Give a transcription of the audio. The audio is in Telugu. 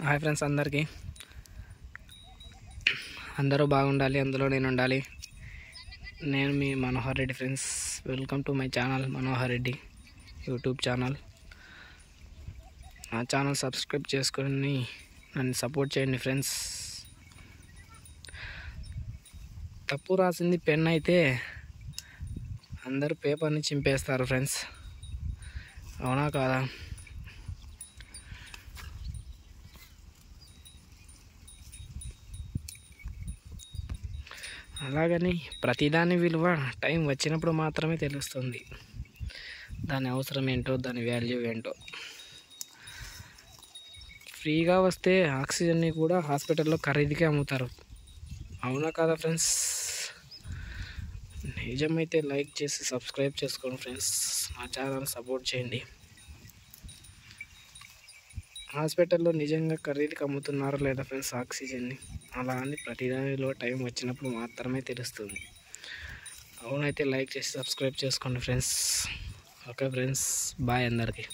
హాయ్ ఫ్రెండ్స్, అందరూ బాగుండాలి, అందులో నేను ఉండాలి. నేను మీ Manohar Reddy friends. Welcome to my channel Manohar Reddy YouTube channel. నా ఛానల్ సబ్స్క్రైబ్ చేసుకొని నన్ను సపోర్ట్ చేయండి ఫ్రెండ్స్. తప్పు రాసింది పెన్ అయితే అందరూ పేపర్ని చింపేస్తారు ఫ్రెండ్స్, అవునా కాదా? అలాగని ప్రతిదాని విలువ టైం వచ్చినప్పుడు మాత్రమే తెలుస్తుంది. దాని అవసరం ఏంటో, దాని వాల్యూ ఏంటో. ఫ్రీగా వస్తే ఆక్సిజన్ని కూడా హాస్పిటల్లో ఖరీదుకే అమ్ముతారు, అవునా కదా ఫ్రెండ్స్? నిజమైతే లైక్ చేసి సబ్స్క్రైబ్ చేసుకోండి ఫ్రెండ్స్. నా ఛానల్ సపోర్ట్ చేయండి. హాస్పిటల్లో నిజంగా ఖరీదుకి అమ్ముతున్నారా లేదా ఫ్రెండ్స్ ఆక్సిజన్ని? అలా అని ప్రతిదానిలో టైం వచ్చినప్పుడు మాత్రమే తెలుస్తుంది. అవునైతే లైక్ చేసి సబ్స్క్రైబ్ చేసుకోండి ఫ్రెండ్స్. ఓకే ఫ్రెండ్స్, బాయ్ అందరికీ.